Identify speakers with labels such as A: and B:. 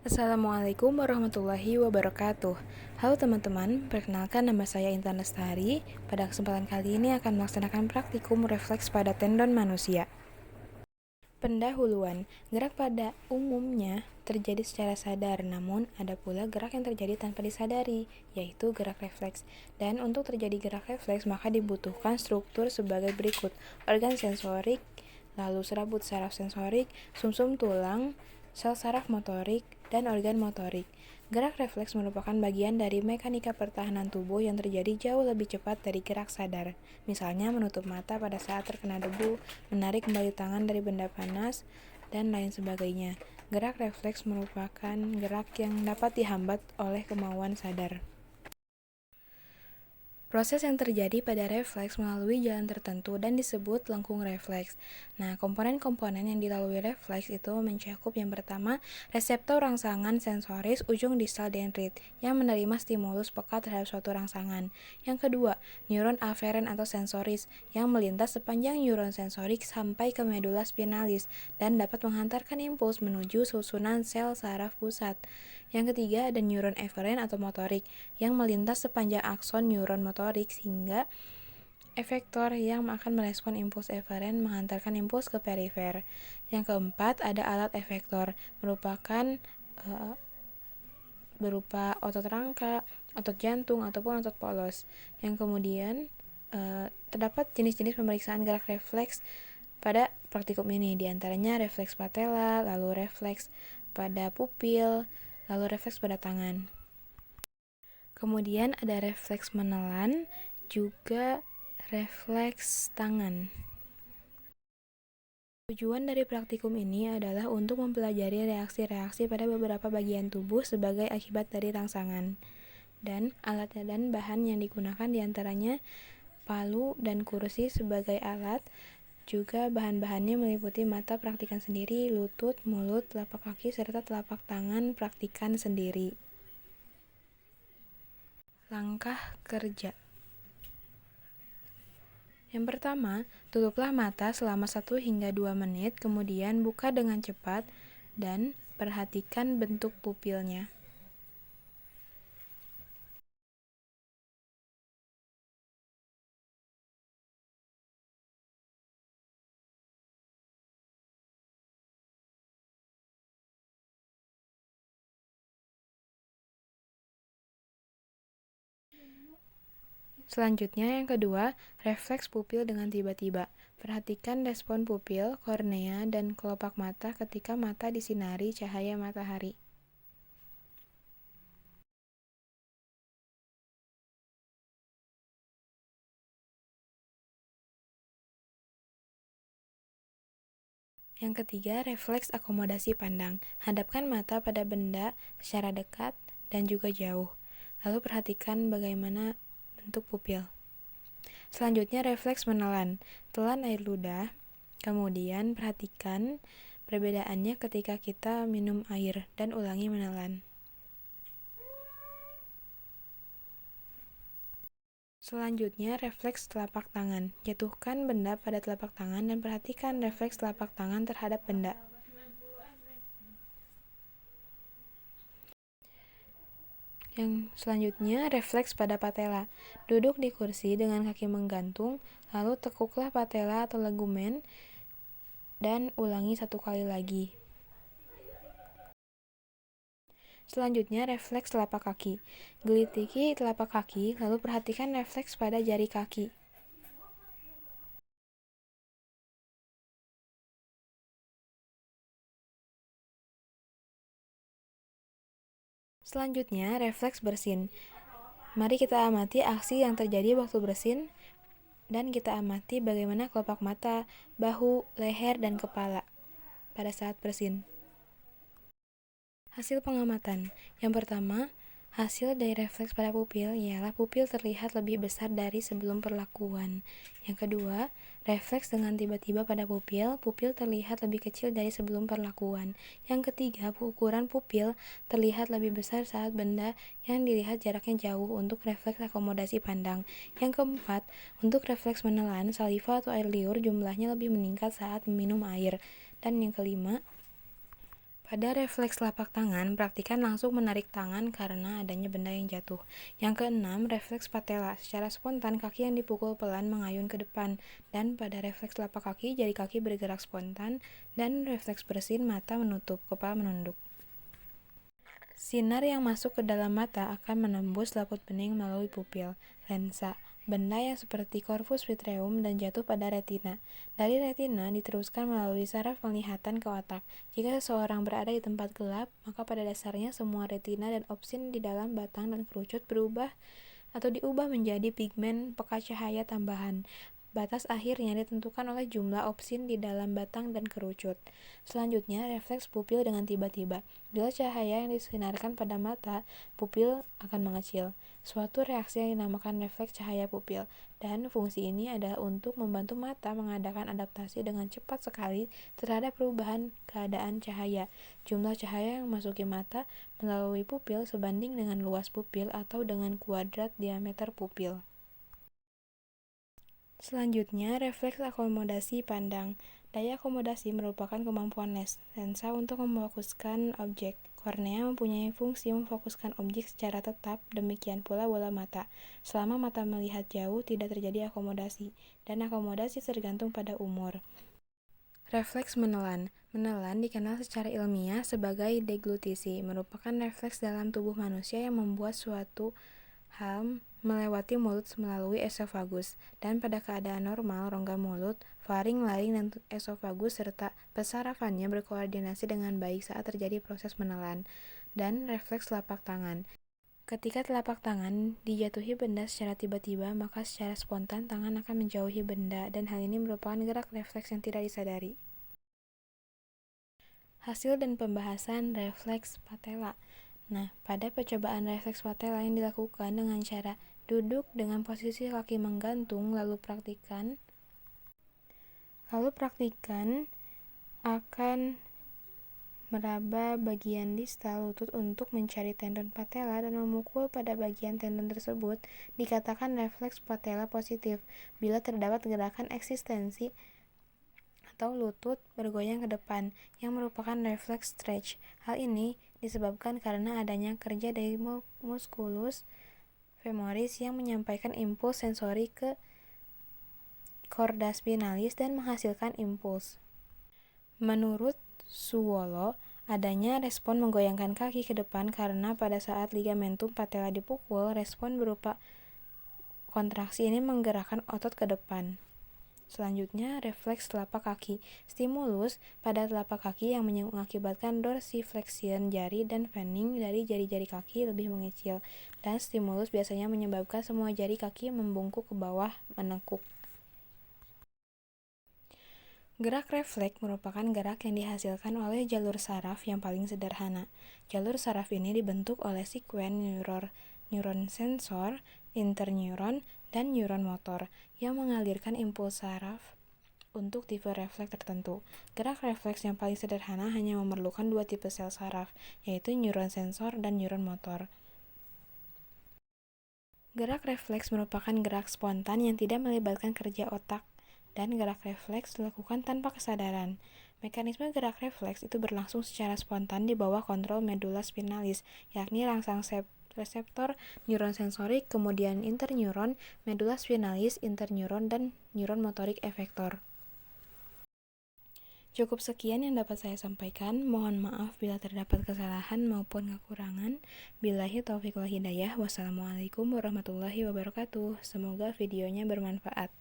A: Assalamualaikum warahmatullahi wabarakatuh. Halo teman-teman, perkenalkan nama saya Intan Lestari. Pada kesempatan kali ini akan melaksanakan praktikum refleks pada tendon manusia. Pendahuluan, gerak pada umumnya terjadi secara sadar, namun ada pula gerak yang terjadi tanpa disadari, yaitu gerak refleks. Dan untuk terjadi gerak refleks, maka dibutuhkan struktur sebagai berikut: organ sensorik, lalu serabut saraf sensorik, sumsum tulang, sel saraf motorik, dan organ motorik. Gerak refleks merupakan bagian dari mekanika pertahanan tubuh yang terjadi jauh lebih cepat dari gerak sadar. Misalnya menutup mata pada saat terkena debu, menarik kembali tangan dari benda panas, dan lain sebagainya. Gerak refleks merupakan gerak yang dapat dihambat oleh kemauan sadar. Proses yang terjadi pada refleks melalui jalan tertentu dan disebut lengkung refleks. Nah, komponen-komponen yang dilalui refleks itu mencakup yang pertama, reseptor rangsangan sensoris ujung distal dendrit yang menerima stimulus peka terhadap suatu rangsangan. Yang kedua, neuron aferen atau sensoris yang melintas sepanjang neuron sensorik sampai ke medula spinalis dan dapat menghantarkan impuls menuju susunan sel saraf pusat. Yang ketiga, ada neuron eferen atau motorik yang melintas sepanjang akson neuron motorik sehingga efektor yang akan merespon impuls eferen menghantarkan impuls ke perifer. Yang keempat, ada alat efektor, merupakan berupa otot rangka, otot jantung, ataupun otot polos. Yang kemudian terdapat jenis-jenis pemeriksaan gerak refleks pada praktikum ini, diantaranya refleks patella, lalu refleks pada pupil, lalu refleks pada tangan. Kemudian ada refleks menelan, juga refleks tangan. Tujuan dari praktikum ini adalah untuk mempelajari reaksi-reaksi pada beberapa bagian tubuh sebagai akibat dari rangsangan. Dan alat dan bahan yang digunakan diantaranya palu dan kursi sebagai alat. Juga bahan-bahannya meliputi mata praktikan sendiri, lutut, mulut, telapak kaki, serta telapak tangan praktikan sendiri. Langkah kerja. Yang pertama, tutuplah mata selama 1 hingga 2 menit, kemudian buka dengan cepat dan perhatikan bentuk pupilnya. Selanjutnya, yang kedua, refleks pupil dengan tiba-tiba. Perhatikan respon pupil, kornea, dan kelopak mata ketika mata disinari cahaya matahari. Yang ketiga, refleks akomodasi pandang. Hadapkan mata pada benda secara dekat dan juga jauh. Lalu perhatikan bagaimana bentuk pupil. Selanjutnya, refleks menelan. Telan air ludah, kemudian perhatikan perbedaannya ketika kita minum air dan ulangi menelan. Selanjutnya, refleks telapak tangan. Jatuhkan benda pada telapak tangan dan perhatikan refleks telapak tangan terhadap benda. Yang selanjutnya, refleks pada patella. Duduk di kursi dengan kaki menggantung, lalu tekuklah patella atau legumen dan ulangi 1 kali lagi. Selanjutnya, refleks telapak kaki. Gelitiki telapak kaki, lalu perhatikan refleks pada jari kaki. Selanjutnya, refleks bersin. Mari kita amati aksi yang terjadi waktu bersin dan kita amati bagaimana kelopak mata, bahu, leher, dan kepala pada saat bersin. Hasil pengamatan. Yang pertama, hasil dari refleks pada pupil ialah pupil terlihat lebih besar dari sebelum perlakuan. Yang kedua, refleks dengan tiba-tiba pada pupil, pupil terlihat lebih kecil dari sebelum perlakuan. Yang ketiga, ukuran pupil terlihat lebih besar saat benda yang dilihat jaraknya jauh untuk refleks akomodasi pandang. Yang keempat, untuk refleks menelan, saliva atau air liur jumlahnya lebih meningkat saat meminum air. Dan yang kelima, Pada refleks telapak tangan, praktikan langsung menarik tangan karena adanya benda yang jatuh. Yang keenam, refleks patella. Secara spontan, kaki yang dipukul pelan mengayun ke depan. Dan pada refleks telapak kaki, jari kaki bergerak spontan. Dan refleks bersin, mata menutup, kepala menunduk. Sinar yang masuk ke dalam mata akan menembus laput bening melalui pupil, lensa, benda yang seperti corpus vitreum dan jatuh pada retina. Dari retina diteruskan melalui saraf penglihatan ke otak. Jika seseorang berada di tempat gelap, maka pada dasarnya semua retina dan opsin di dalam batang dan kerucut berubah atau diubah menjadi pigmen pekat cahaya tambahan. Batas akhirnya ditentukan oleh jumlah opsin di dalam batang dan kerucut. Selanjutnya, refleks pupil dengan tiba-tiba. Bila cahaya yang disinarkan pada mata, pupil akan mengecil. Suatu reaksi yang dinamakan refleks cahaya pupil. Dan fungsi ini adalah untuk membantu mata mengadakan adaptasi dengan cepat sekali terhadap perubahan keadaan cahaya. Jumlah cahaya yang memasuki mata melalui pupil sebanding dengan luas pupil atau dengan kuadrat diameter pupil. Selanjutnya, refleks akomodasi pandang. Daya akomodasi merupakan kemampuan lensa untuk memfokuskan objek. Kornea mempunyai fungsi memfokuskan objek secara tetap, demikian pula bola mata. Selama mata melihat jauh, tidak terjadi akomodasi, dan akomodasi tergantung pada umur. Refleks menelan. Menelan dikenal secara ilmiah sebagai deglutisi, merupakan refleks dalam tubuh manusia yang membuat suatu hal melewati mulut melalui esofagus, dan pada keadaan normal, rongga mulut, faring, laring, dan esofagus serta pesarafannya berkoordinasi dengan baik saat terjadi proses menelan. Dan refleks telapak tangan. Ketika telapak tangan dijatuhi benda secara tiba-tiba, maka secara spontan tangan akan menjauhi benda, dan hal ini merupakan gerak refleks yang tidak disadari. Hasil dan pembahasan refleks patella. Nah, pada percobaan refleks patella yang dilakukan dengan cara duduk dengan posisi kaki menggantung, lalu praktikan akan meraba bagian distal lutut untuk mencari tendon patella dan memukul pada bagian tendon tersebut. Dikatakan refleks patella positif bila terdapat gerakan eksistensi atau lutut bergoyang ke depan, yang merupakan refleks stretch. Hal ini disebabkan karena adanya kerja dari musculus femoris yang menyampaikan impuls sensori ke chorda spinalis dan menghasilkan impuls. Menurut Suwolo, adanya respon menggoyangkan kaki ke depan karena pada saat ligamentum patella dipukul, respon berupa kontraksi ini menggerakkan otot ke depan. Selanjutnya, refleks telapak kaki. Stimulus pada telapak kaki yang mengakibatkan dorsiflexion jari dan fanning dari jari-jari kaki lebih mengecil, dan stimulus biasanya menyebabkan semua jari kaki membungkuk ke bawah menekuk. Gerak refleks merupakan gerak yang dihasilkan oleh jalur saraf yang paling sederhana. Jalur saraf ini dibentuk oleh sekuen neuron sensor, interneuron, dan neuron motor yang mengalirkan impuls saraf untuk tipe refleks tertentu. Gerak refleks yang paling sederhana hanya memerlukan dua tipe sel saraf, yaitu neuron sensor dan neuron motor. Gerak refleks merupakan gerak spontan yang tidak melibatkan kerja otak, dan gerak refleks dilakukan tanpa kesadaran. Mekanisme gerak refleks itu berlangsung secara spontan di bawah kontrol medula spinalis, yakni rangsang reseptor neuron sensorik, kemudian interneuron, medula spinalis, interneuron, dan neuron motorik efektor. Cukup sekian yang dapat saya sampaikan. Mohon maaf bila terdapat kesalahan maupun kekurangan. Billahi taufiq wal hidayah. Wassalamualaikum warahmatullahi wabarakatuh. Semoga videonya bermanfaat.